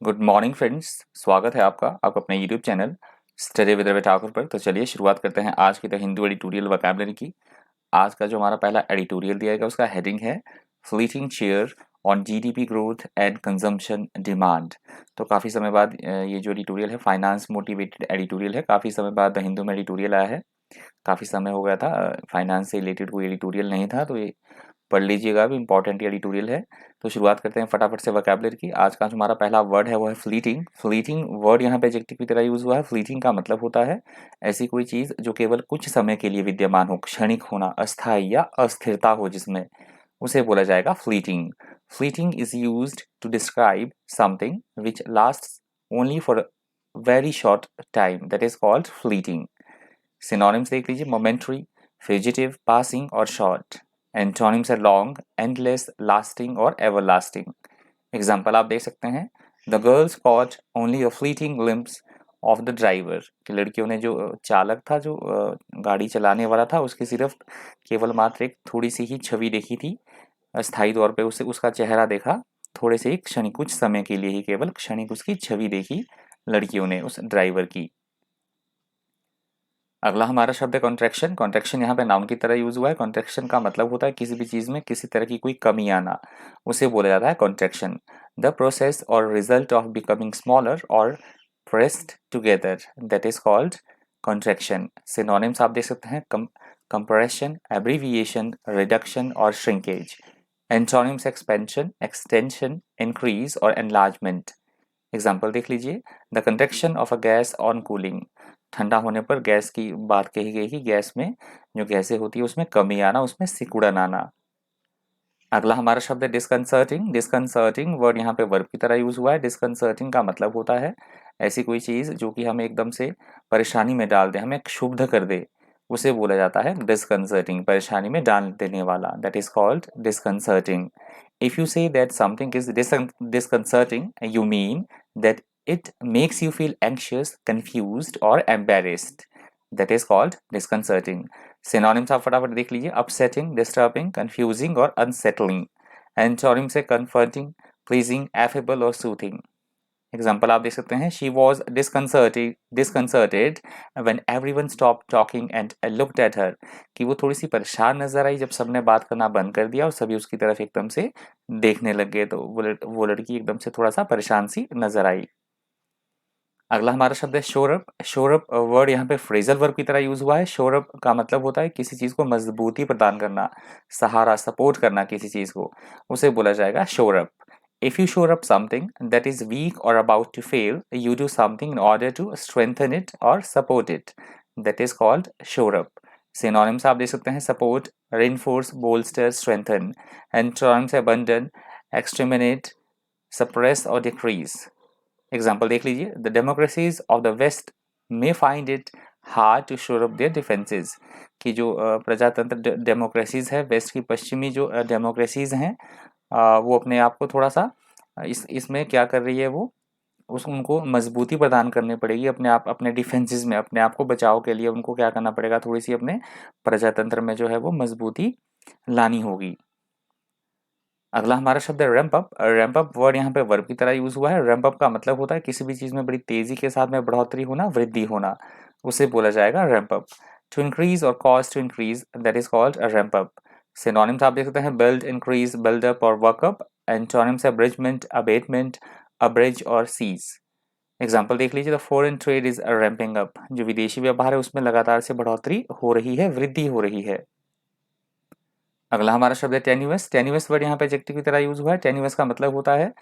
Good morning friends. स्वागत है आपका अपने YouTube channel study with Ravi Thakur पर। तो चलिए शुरुआत करते हैं आज की द हिंदू एडिटोरियल वोकैबुलरी की। आज का जो हमारा पहला एडिटोरियल दिया गया उसका हेडिंग है fleeting chair on GDP growth and consumption demand. तो काफ़ी समय बाद ये जो एडिटोरियल है फाइनेंस मोटिवेटेड एडिटोरियल है। काफ़ी समय बाद द हिंदू में एडिटोरियल आया है। काफ़ी समय हो गया था फाइनेंस से रिलेटेड कोई एडिटोरियल नहीं था, तो ये पढ़ लीजिएगा, भी इंपॉर्टेंट एडिटोरियल है। तो शुरुआत करते हैं फटाफट से वोकैबुलरी की। आज का जो हमारा पहला वर्ड है वो है फ्लीटिंग। फ्लीटिंग वर्ड यहाँ पे एडजेक्टिव की तरह यूज हुआ है। फ्लीटिंग का मतलब होता है ऐसी कोई चीज़ जो केवल कुछ समय के लिए विद्यमान हो, क्षणिक होना, अस्थायी या अस्थिरता हो जिसमें, उसे बोला जाएगा fleeting. Fleeting is used to describe something which lasts only for very short time, that is called fleeting. Synonyms देख लीजिए, मोमेंट्री, फ्यूजिटिव, पासिंग और शॉर्ट। एंटोनिम्स है लॉन्ग, एंडलेस, लास्टिंग और एवरलास्टिंग। एग्जाम्पल आप देख सकते हैं, the girls caught only a fleeting glimpse of the driver, कि लड़कियों ने जो चालक था, जो गाड़ी चलाने वाला था, उसकी सिर्फ केवल मात्र एक थोड़ी सी ही छवि देखी थी, अस्थायी तौर पे उसे उसका चेहरा देखा, थोड़े से ही क्षणिक, कुछ समय के लिए ही केवल क्षणिक उसकी छवि देखी लड़कियों ने उस ड्राइवर की। अगला हमारा शब्द है कॉन्ट्रैक्शन। कॉन्ट्रैक्शन यहाँ पे नाउन की तरह यूज हुआ है। कॉन्ट्रैक्शन का मतलब होता है किसी भी चीज में किसी तरह की कोई कमी आना, उसे बोला जाता है कॉन्ट्रैक्शन। द प्रोसेस और रिजल्ट ऑफ बिकमिंग स्मॉलर और pressed together, that is called contraction. Synonyms आप देख सकते हैं, कंप्रेशन, एब्रीविएशन, रिडक्शन और shrinkage. Antonyms expansion, extension, increase और एनलार्जमेंट। एग्जाम्पल देख लीजिए, the contraction of a gas on cooling, ठंडा होने पर गैस की बात कही गई कि गैस में जो गैसें होती है उसमें कमी आना, उसमें सिकुड़न आना। अगला हमारा शब्द है डिस्कंसर्टिंग। डिस्कंसर्टिंग वर्ड यहाँ पे वर्ब की तरह यूज हुआ है। डिस्कंसर्टिंग का मतलब होता है ऐसी कोई चीज जो कि हमें एकदम से परेशानी में डाल दे, हमें क्षुब्ध कर दे, उसे बोला जाता है डिस्कंसर्टिंग, परेशानी में डाल देने वाला, that is called disconcerting. If you say that something is disconcerting, you mean that it makes you feel anxious, confused or embarrassed, that is called disconcerting. Synonyms आप फटाफट देख लीजिए, अपसेटिंग, डिस्टर्बिंग, कंफ्यूजिंग और अनसेटलिंग। एंटोनिम से comforting, pleasing, affable और soothing. Example आप देख सकते हैं, she was disconcerted when everyone stop talking and looked at her, कि वो थोड़ी सी परेशान नजर आई जब सबने बात करना बंद कर दिया और सभी उसकी तरफ एकदम से देखने लग गए, तो वो लड़की एकदम से थोड़ा सा परेशान सी नजर आई। अगला हमारा शब्द है शोरअप। शोरअप वर्ड यहाँ पे फ्रेजल वर्ब की तरह यूज हुआ है। शोरअप का मतलब होता है किसी चीज को मजबूती प्रदान करना, सहारा, सपोर्ट करना किसी चीज को, उसे बोला जाएगा shore up. If you shore up something that is weak or about to fail, you do something in order to strengthen it or support it, that is called shore up. Synonyms आप देख सकते हैं, support, reinforce, bolster, strengthen. Antonyms है abandon, exterminate, suppress और decrease. Example देख लीजिए, the democracies of the west may find it hard to shore up their defences, कि जो प्रजातंत्र डेमोक्रेसीज है, वेस्ट की पश्चिमी जो डेमोक्रेसीज हैं, वो अपने आप को थोड़ा सा इसमें क्या कर रही है, वो उस उनको मजबूती प्रदान करनी पड़ेगी, अपने आप, अपने डिफेंसेस में, अपने आप को बचाव के लिए उनको क्या करना पड़ेगा, थोड़ी सी अपने प्रजातंत्र में जो है वो मजबूती लानी होगी। अगला हमारा शब्द है ramp up. Ramp up word यहाँ पे वर्ब की तरह यूज हुआ है। रैंप अप का मतलब होता है किसी भी चीज में बड़ी तेजी के साथ में बढ़ोतरी होना, वृद्धि होना, उसे बोला जाएगा ramp up. To increase or cause to increase, that is called a ramp up. Synonyms आप देख सकते हैं, बिल्ड, इंक्रीज, बिल्ड अप और वर्क अप। एंटोनिम्स है अब्रिजमेंट, अबेटमेंट, अब्रिज और सीज। एग्जाम्पल देख लीजिए, the foreign trade is ramping up, जो विदेशी व्यापार है उसमें लगातार से बढ़ोतरी हो रही है, वृद्धि हो रही है। अगला हमारा शब्द है टेन्यूअस। टेन्यूअस वर्ड यहाँ पे एडजेक्टिव की तरह यूज हुआ है। टेन्यूअस का मतलब होता है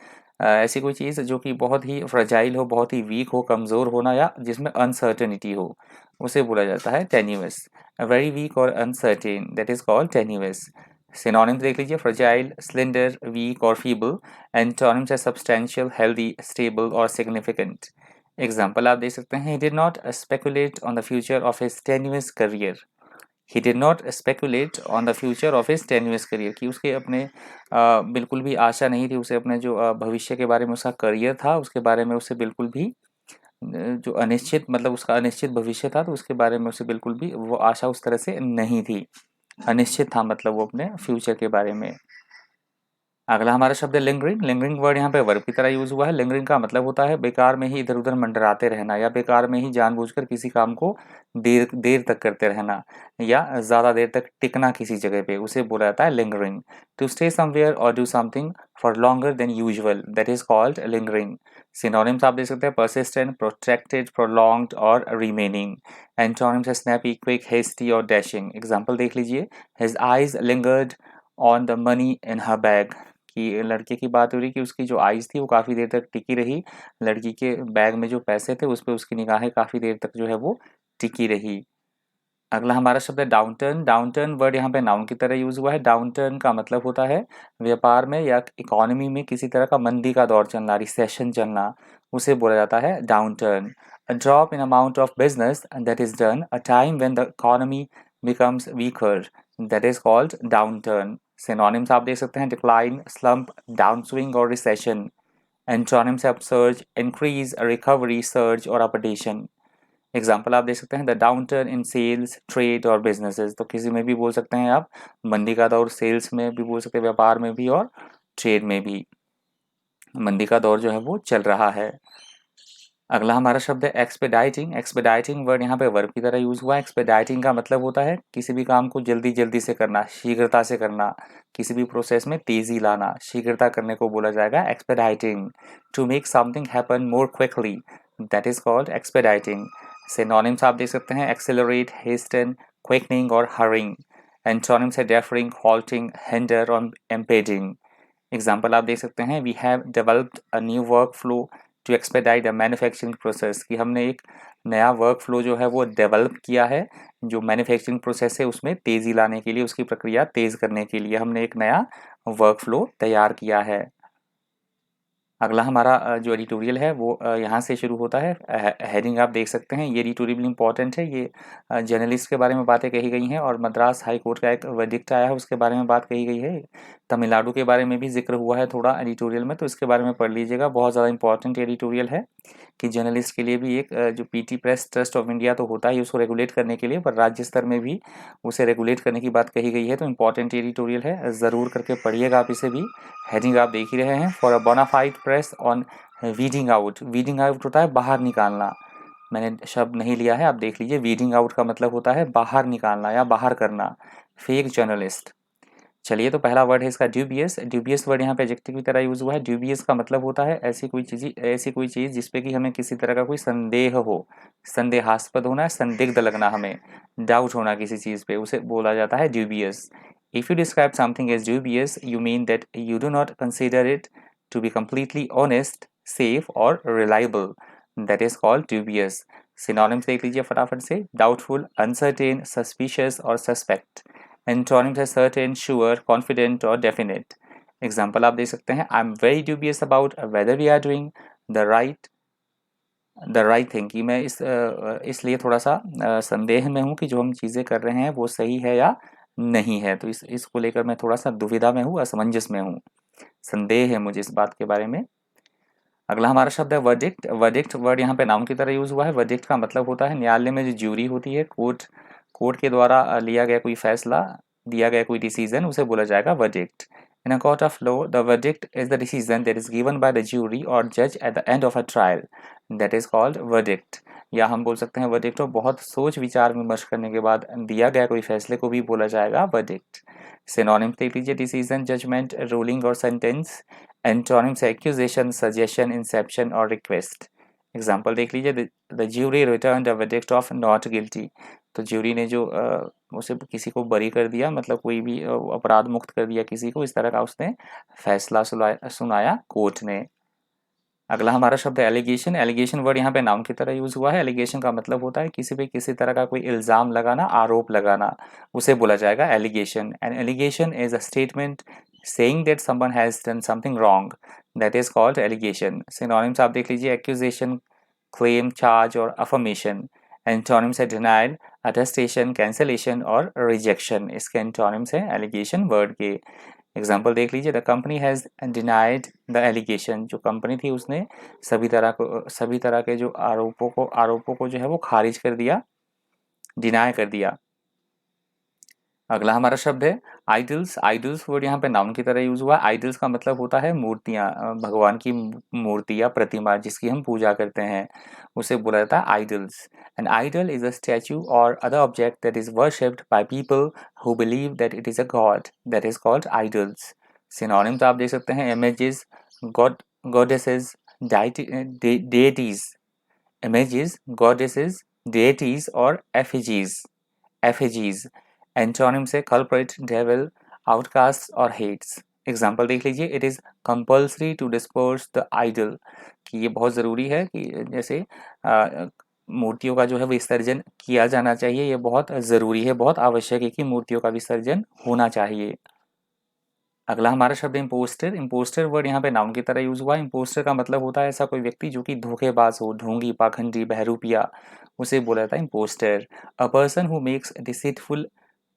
ऐसी कोई चीज़ जो कि बहुत ही फ्रजाइल हो, बहुत ही वीक हो, कमज़ोर होना, या जिसमें अनसर्टेनिटी हो, उसे बोला जाता है tenuous. Very weak or uncertain, that is called tenuous. Synonyms देख लीजिए, फ्रजाइल, स्लेंडर, वीक और फीबल। एंटोनिम्स है सब्सटेंशियल, हेल्दी, स्टेबल और सिग्निफिकेंट। एग्जाम्पल आप देख सकते हैं, he did not speculate on the future of his tenuous career. He did not speculate on the future of his tenuous career, कि उसके अपने बिल्कुल भी आशा नहीं थी, उसे अपने जो भविष्य के बारे में, उसका करियर था उसके बारे में उसे बिल्कुल भी जो अनिश्चित, मतलब उसका अनिश्चित भविष्य था, तो उसके बारे में उसे बिल्कुल भी वो आशा उस तरह से नहीं थी, अनिश्चित था मतलब वो अपने फ्यूचर के बारे में। अगला हमारा शब्द है लिंगरिंग। लिंगरिंग वर्ड यहाँ पे वर्ब की तरह यूज हुआ है। लिंगरिंग का मतलब होता है बेकार में ही इधर उधर मंडराते रहना या बेकार में ही जानबूझकर किसी काम को देर देर तक करते रहना या ज़्यादा देर तक टिकना किसी जगह पे, उसे बोला जाता है लिंगरिंग। टू स्टे समवेयर और do something for longer than usual, that is called lingering. Synonyms आप देख सकते हैं परसिस्टेंट, प्रोट्रैक्टेड, प्रोलॉन्ग्ड और रिमेनिंग। एंटोनिम्स है स्नैपी, क्विक, हेस्टी और डैशिंग। एग्जाम्पल देख लीजिए, his eyes lingered on the money in her bag, कि लड़के की बात हो रही कि उसकी जो आइज़ थी वो काफ़ी देर तक टिकी रही, लड़की के बैग में जो पैसे थे उस पे उसकी निगाहें काफ़ी देर तक जो है वो टिकी रही। अगला हमारा शब्द है डाउनटर्न। डाउनटर्न वर्ड यहाँ पे नाउन की तरह यूज़ हुआ है। डाउनटर्न का मतलब होता है व्यापार में या इकोनॉमी में किसी तरह का मंदी का दौर चलना, रिसेशन चलना, उसे बोला जाता है downturn. A drop in amount of business that is done a time when the economy becomes weaker, that is called downturn. Synonyms आप देख सकते हैं डिक्लाइन, स्लम्प, डाउनस्विंग और रिसेशन। एंटोनिम्स है अपसर्ज, इंक्रीज, रिकवरी, सर्ज और updation. Example आप दे सकते हैं the downturn in sales, trade और बिजनेसेस, तो किसी में भी बोल सकते हैं आप मंदी का दौर, सेल्स में भी बोल सकते हैं, व्यापार में भी और ट्रेड में भी मंदी का दौर जो है वो चल रहा है। अगला हमारा शब्द है एक्सपेडाइटिंग। एक्सपेडाइटिंग वर्ड यहाँ पे वर्ब की तरह यूज हुआ है। एक्सपेडाइटिंग का मतलब होता है किसी भी काम को जल्दी जल्दी से करना, शीघ्रता से करना, किसी भी प्रोसेस में तेजी लाना, शीघ्रता करने को बोला जाएगा expediting. To make something happen more quickly, that is called expediting. Synonyms आप देख सकते हैं एक्सेलरेट, हेस्टन, क्विकनिंग और हरिंग। एंटोनिम्स है डेफरिंग, हॉल्टिंग, हिंडर और इम्पेडिंग। एग्जाम्पल आप देख सकते हैं we have developed a new work flow to expedite the manufacturing process, कि हमने एक नया वर्क फ्लो जो है वो डेवलप किया है, जो मैन्युफैक्चरिंग प्रोसेस है उसमें तेज़ी लाने के लिए, उसकी प्रक्रिया तेज़ करने के लिए हमने एक नया वर्क फ्लो तैयार किया है। अगला हमारा जो एडिटोरियल है वो यहाँ से शुरू होता है। हेडिंग आप देख सकते हैं, ये एडिटोरियल इंपॉर्टेंट है। ये जर्नलिस्ट के बारे में बातें कही गई हैं और मद्रास हाई कोर्ट का एक वर्डिक्ट आया है उसके बारे में बात कही गई है। तमिलनाडु के बारे में भी जिक्र हुआ है थोड़ा एडिटोरियल में, तो इसके बारे में पढ़ लीजिएगा, बहुत ज़्यादा इंपॉर्टेंट एडिटोरियल है कि जर्नलिस्ट के लिए भी एक जो PT press trust of India तो होता ही उसको रेगुलेट करने के लिए, पर राज्य स्तर में भी उसे रेगुलेट करने की बात कही गई है, तो इंपॉर्टेंट एडिटोरियल है, ज़रूर करके पढ़िएगा आप इसे भी। हेडिंग आप देख ही रहे हैं, for a bonafide press on weeding out. Weeding out होता है बाहर निकालना, मैंने शब्द नहीं लिया है, आप देख लीजिए। वीडिंग आउट का मतलब होता है बाहर निकालना या बाहर करना, फेक जर्नलिस्ट। चलिए, तो पहला वर्ड है इसका ड्यूबियस। ड्यूबियस वर्ड यहाँ पे एडजेक्टिव की तरह यूज हुआ है। ड्यूबियस का मतलब होता है ऐसी कोई चीज़ जिसपे कि हमें किसी तरह का कोई संदेह हो, संदेहास्पद होना, संदिग्ध लगना, हमें डाउट होना किसी चीज़ पे, उसे बोला जाता है dubious. If you describe something as dubious you mean that you do not consider it to be completely honest, safe और reliable, that is called dubious। Synonyms देख लीजिए फटाफट से, डाउटफुल, अनसर्टेन, सस्पिशियस और सस्पेक्ट। एंटोनिम्स है certain, sure, confident और definite. Example आप देख सकते हैं, I am very dubious about whether we are doing the right thing, कि मैं इसलिए थोड़ा सा संदेह में हूँ कि जो हम चीज़ें कर रहे हैं वो सही है या नहीं है, तो इसको लेकर मैं थोड़ा सा दुविधा में हूँ, असमंजस में हूँ, संदेह है मुझे इस बात के बारे में। अगला हमारा शब्द है वर्डिक्ट। वर्डिक्ट वर्ड यहाँ पे नाउन की तरह यूज हुआ है। वर्डिक्ट का मतलब होता है न्यायालय में जो ज्यूरी होती है, कोर्ट के द्वारा लिया गया कोई फैसला, दिया गया कोई डिसीजन, उसे बोला जाएगा verdict. In a court of law the verdict is the decision that is given by the jury और जज at the end of a trial, that is called verdict. या हम बोल सकते हैं वर्डिक्ट और बहुत सोच विचार विमर्श करने के बाद दिया गया कोई फैसले को भी बोला जाएगा वर्डिक्ट। सिनोनिम्स देख लीजिए, डिसीजन, जजमेंट, रूलिंग और sentence. Antonyms accusation, suggestion, Inception और रिक्वेस्ट। एग्जाम्पल देख लीजिए, the jury return the verdict of not guilty, तो ज्यूरी ने जो उसे किसी को बरी कर दिया, मतलब कोई भी अपराध मुक्त कर दिया किसी को, इस तरह का उसने फैसला सुनाया कोर्ट ने। अगला हमारा शब्द है एलिगेशन। एलिगेशन वर्ड यहाँ पे नाउन की तरह यूज हुआ है। एलिगेशन का मतलब होता है किसी पे किसी तरह का कोई इल्जाम लगाना, आरोप लगाना, उसे बोला जाएगा allegation. An allegation is a statement saying that someone has done something wrong, that is called allegation. Synonyms आप देख लीजिए, एक्यूजेशन, क्लेम, चार्ज और अफर्मेशन। एंटोनिम्स है डिनाइल, अटेस्टेशन, कैंसलेशन और रिजेक्शन, इसके एंटोनिम्स हैं एलिगेशन वर्ड के। एग्जाम्पल देख लीजिए, the company has denied the allegation, जो कंपनी थी उसने सभी तरह के जो आरोपों को जो है वो खारिज कर दिया, डिनाई कर दिया। अगला हमारा शब्द है आइडल्स। आइडल्स वर्ड यहाँ पे नाउन की तरह यूज हुआ है। आइडल्स का मतलब होता है मूर्तियाँ, भगवान की मूर्ति या प्रतिमा जिसकी हम पूजा करते हैं, उसे बोला जाता है idols. An idol is a statue or other object that is worshipped by people who believe that it is a god, that is called idols. Synonym तो आप देख सकते हैं images, god, goddesses, deities, images, goddesses, deities और effigies, effigies। Antonym से culprit, devil, outcasts और hates। Example देख लीजिए, it is compulsory to disperse the idol, कि ये बहुत ज़रूरी है कि जैसे मूर्तियों का जो है विसर्जन किया जाना चाहिए, ये बहुत ज़रूरी है, बहुत आवश्यक है कि मूर्तियों का विसर्जन होना चाहिए। अगला हमारा शब्द इम्पोस्टर। इम्पोस्टर वर्ड यहाँ पे नाउन की तरह यूज हुआ है। इम्पोस्टर का मतलब होता है ऐसा कोई व्यक्ति जो कि धोखेबाज हो, ढोंगी, पाखंडी, बहरूपिया, उसे बोला जाता है impostor. A person who makes deceitful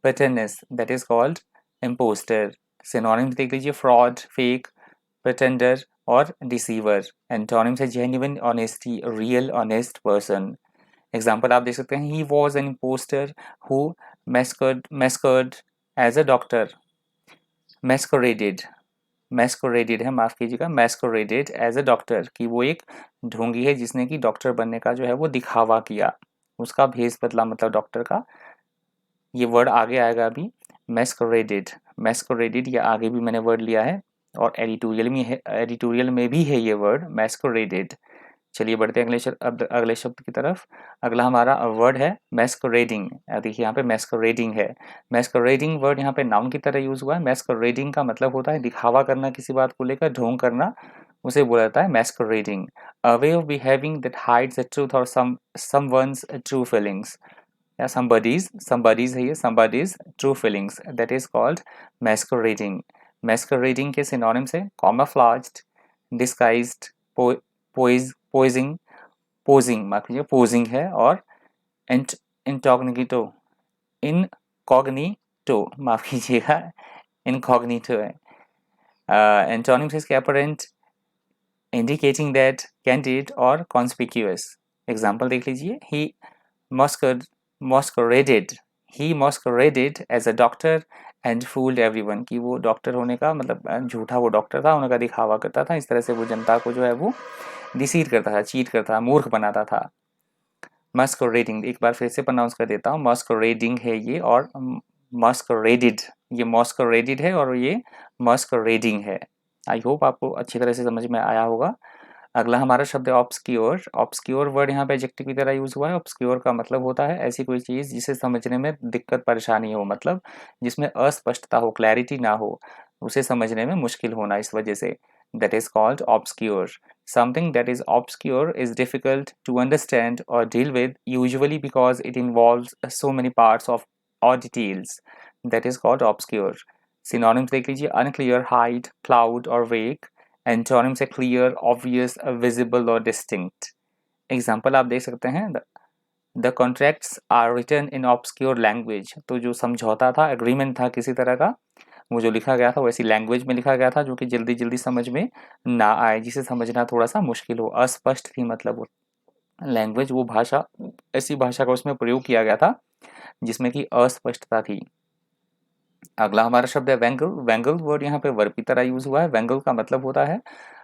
pretendness, that is called impostor. Synonyms देख लीजिए, फ्रॉड, फेक, प्रेटेंडर और डिसीवर। एंटोनिम से genuine, honesty, real, honest person. Example आप देख सकते हैं, he was an impostor who masked as a doctor. Masqueraded, masqueraded है, माफ कीजिएगा, मैस्करेडेड एज अ डॉक्टर, कि वो एक ढोंगी है जिसने कि डॉक्टर बनने का जो है वो दिखावा किया, उसका भेष बदला, मतलब डॉक्टर का। ये वर्ड आगे आएगा अभी, मैस्करेडेड। मैस्करेडेड ये आगे भी मैंने वर्ड लिया है और एडिटोरियल में है, एडिटोरियल में भी है ये वर्ड मैस्करेडेड। चलिए बढ़ते हैं अगले शब्द की तरफ। अगला हमारा वर्ड है मैस्करेडिंग। देखिए यहाँ पे मैस्करेडिंग है। मैस्करेडिंग वर्ड यहाँ पे नाउन की तरह यूज हुआ है। मैस्करेडिंग का मतलब होता है दिखावा करना, किसी बात को लेकर ढोंग करना, उसे बोला जाता है masquerading. A way of behaving that hides the truth or someone's true feelings, या somebody's है ये, somebody's true feelings, that is called masquerading। masquerading के synonyms है camouflaged, disguised, posing, posing, माफ कीजिए, posing है, और incognito, incognito, माफ कीजिएगा, incognito है। एंटोनिम्स इसके apparent, indicating that, candid और conspicuous। एग्जाम्पल देख लीजिए, masquer- masqueraded, he masqueraded as a doctor and fooled everyone, कि वो डॉक्टर होने का मतलब झूठा वो डॉक्टर था, उनका दिखावा करता था, इस तरह से वो जनता को जो है वो डिसीव करता था, चीट करता था, मूर्ख बनाता था। masquerading एक बार फिर से प्रोनाउंस कर देता हूँ, masquerading है ये, और masqueraded, ये masqueraded है और ये masquerading है। आई होप आपको अच्छी तरह से समझ में आया होगा। अगला हमारा शब्द है ऑब्सक्योर। ऑब्सक्योर वर्ड यहाँ पे एडजेक्टिव की तरह यूज हुआ है। ऑब्सक्योर का मतलब होता है ऐसी कोई चीज़ जिसे समझने में दिक्कत परेशानी हो, मतलब जिसमें अस्पष्टता हो, क्लैरिटी ना हो, उसे समझने में मुश्किल होना, इस वजह से that is called obscure. Something that is obscure is difficult to understand or deal with, usually because it involves so many parts of or details, that is called obscure. Synonyms देख लीजिए, अनक्लियर, हाइड, क्लाउड और vague. Antonym से clear, obvious, visible और distinct. Example आप देख सकते हैं, the contracts are written in obscure language, तो जो समझौता था, एग्रीमेंट था किसी तरह का, वो जो लिखा गया था वैसी लैंग्वेज में लिखा गया था जो कि जल्दी जल्दी समझ में ना आए, जिसे समझना थोड़ा सा मुश्किल हो, अस्पष्ट थी, मतलब वो लैंग्वेज, वो भाषा, ऐसी भाषा का उसमें प्रयोग किया गया था जिसमें कि अस्पष्टता थी। अगला हमारा शब्द है वेंगल। वेंगल वर्ड यहाँ पे वर्ब की तरह यूज हुआ है। वेंगल का मतलब होता है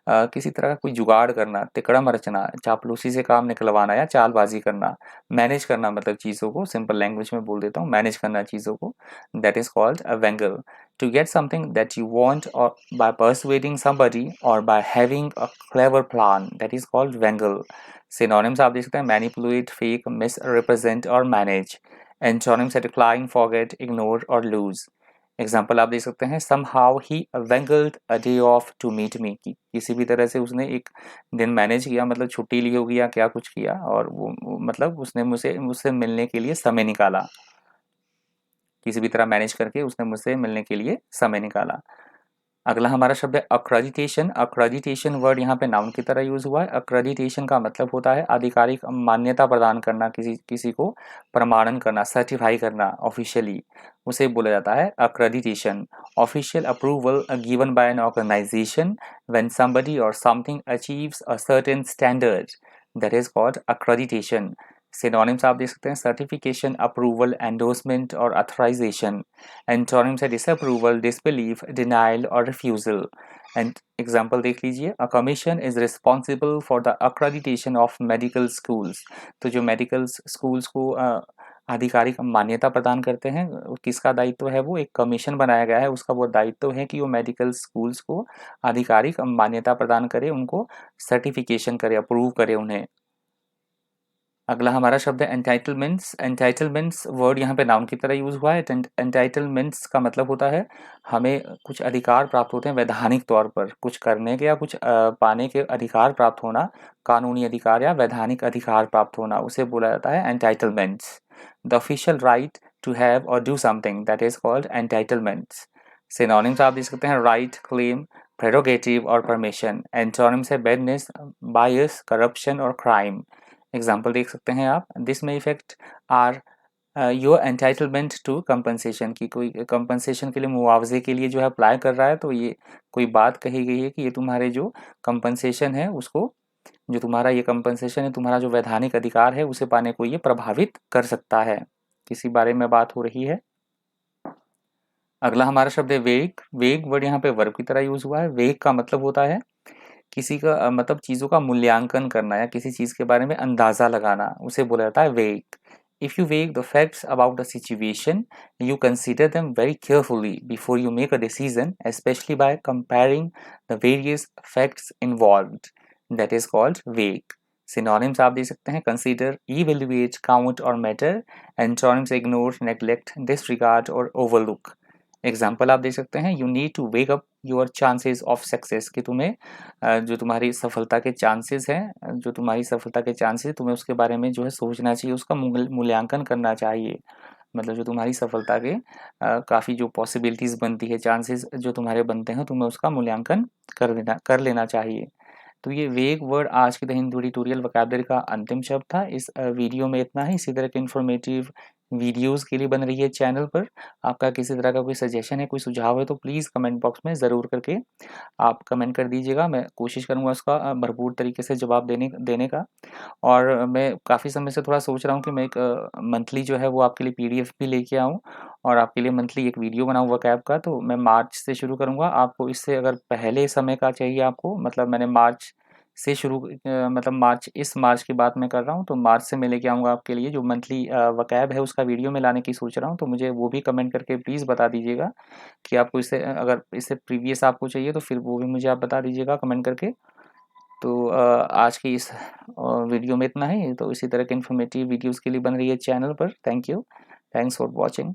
किसी तरह का कोई जुगाड़ करना, तिकड़म रचना, चापलूसी से काम निकलवाना या चालबाजी करना, मैनेज करना, मतलब चीज़ों को सिंपल लैंग्वेज में बोल देता हूँ, मैनेज करना चीज़ों को, that is called a wangle. To get something that you want or by persuading somebody or by having a clever plan, that is called wangle. Synonyms आप देख सकते हैं, मैनिपुलेट, फेक, मिस रिप्रेजेंट और manage. Antonyms है decline, forget, ignore और lose. Example आप देख सकते हैं, somehow he wangled a day off to meet me, कि किसी भी तरह से उसने एक दिन मैनेज किया, मतलब छुट्टी ली होगी या क्या कुछ किया, और वो मतलब उसने मुझसे मुझसे मिलने के लिए समय निकाला, किसी भी तरह मैनेज करके उसने मुझसे मिलने के लिए समय निकाला। अगला हमारा शब्द है अक्रेडिटेशन। अक्रेडिटेशन वर्ड यहाँ पे नाउन की तरह यूज हुआ है। अक्रेडिटेशन का मतलब होता है आधिकारिक मान्यता प्रदान करना, किसी किसी को प्रमाणन करना, सर्टिफाई करना ऑफिशियली, उसे बोला जाता है accreditation. Official approval given by an organisation when somebody or something achieves a certain standard, that is called accreditation. Synonyms आप देख सकते हैं सर्टिफिकेशन, अप्रूवल, एंडोर्समेंट और अथोराइजेशन। एंटोनिम्स है डिसअप्रूवल, डिसबिलीफ, डिनाइल और रिफ्यूजल। एंड एग्जाम्पल देख लीजिए, a commission is responsible for the accreditation of medical schools. तो जो मेडिकल स्कूल्स को आधिकारिक मान्यता प्रदान करते हैं, किसका दायित्व है? वो एक कमीशन बनाया गया है, उसका वो दायित्व है कि वो मेडिकल स्कूल्स को आधिकारिक मान्यता प्रदान करे, उनको सर्टिफिकेशन करे, अप्रूव करे उन्हें। अगला हमारा शब्द है एंटाइटलमेंट्स। एंटाइटलमेंट्स वर्ड यहाँ पे नाउन की तरह यूज हुआ है। एंटाइटलमेंट्स का मतलब होता है हमें कुछ अधिकार प्राप्त होते हैं वैधानिक तौर पर, कुछ करने के या कुछ पाने के अधिकार प्राप्त होना, कानूनी अधिकार या वैधानिक अधिकार प्राप्त होना, उसे बोला जाता है entitlements. The official right to have और do something, that is called entitlements. Synonyms आप देख सकते हैं राइट, क्लेम, प्रेरोगेटिव और परमिशन। एंटोनिम्स है बैडनेस, बायस, करप्शन और क्राइम। एग्जाम्पल देख सकते हैं आप, दिस में effect are your entitlement to compensation, की कोई कंपनसेशन के लिए, मुआवजे के लिए जो है अप्लाई कर रहा है, तो ये कोई बात कही गई है कि ये तुम्हारे जो कंपनसेशन है उसको, जो तुम्हारा ये कंपनसेशन है, तुम्हारा जो वैधानिक अधिकार है उसे पाने को ये प्रभावित कर सकता है, किसी बारे में बात हो रही है। अगला हमारा शब्द है वेग। वेग वर्ड यहाँ पे वर्ब की तरह यूज हुआ है। वेग का मतलब होता है किसी का मतलब चीज़ों का मूल्यांकन करना या किसी चीज़ के बारे में अंदाज़ा लगाना, उसे बोला जाता है weigh. If you weigh the facts about the situation, you consider them very carefully before you make a decision, especially by comparing the various facts involved, that is called weigh. Synonyms आप दे सकते हैं consider, evaluate, count और matter. Antonyms ignore, neglect, disregard और overlook. Example आप दे सकते हैं, you need to weigh up your chances of success, कि तुम्हें जो तुम्हारी सफलता के चांसेस हैं, जो तुम्हारी सफलता के चांसेस, तुम्हें उसके बारे में जो है सोचना चाहिए, उसका मूल्यांकन करना चाहिए। मतलब जो तुम्हारी सफलता के काफ़ी जो पॉसिबिलिटीज़ बनती है, चांसेस जो तुम्हारे बनते हैं, तुम्हें उसका मूल्यांकन कर लेना चाहिए। तो ये वेग वर्ड आज के द हिंदू ट्यूटोरियल वोकैबुलरी का अंतिम शब्द था। इस वीडियो में इतना ही। इसी तरह के इन्फॉर्मेटिव वीडियोस के लिए बन रही है चैनल पर। आपका किसी तरह का कोई सजेशन है, कोई सुझाव है, तो प्लीज़ कमेंट बॉक्स में ज़रूर करके आप कमेंट कर दीजिएगा। मैं कोशिश करूँगा उसका भरपूर तरीके से जवाब देने देने का। और मैं काफ़ी समय से थोड़ा सोच रहा हूँ कि मैं एक मंथली जो है वो आपके लिए पीडीएफ भी लेके आऊँ और आपके लिए मंथली एक वीडियो बनाऊँ वोकैब का। तो मैं मार्च से शुरू करूँगा। आपको इससे अगर पहले समय का चाहिए आपको, मतलब मैंने मार्च से शुरू मतलब इस मार्च की बात मैं कर रहा हूँ, तो मार्च से मैं लेके आऊँगा आपके लिए जो मंथली वोकैब है उसका वीडियो मैं लाने की सोच रहा हूँ। तो मुझे वो भी कमेंट करके प्लीज़ बता दीजिएगा कि आपको इससे अगर इससे प्रीवियस आपको चाहिए तो फिर वो भी मुझे आप बता दीजिएगा कमेंट करके। तो आज की इस वीडियो में इतना ही। तो इसी तरह के इन्फॉर्मेटिव वीडियोज़ के लिए बन रही है चैनल पर। Thank you. Thanks for watching.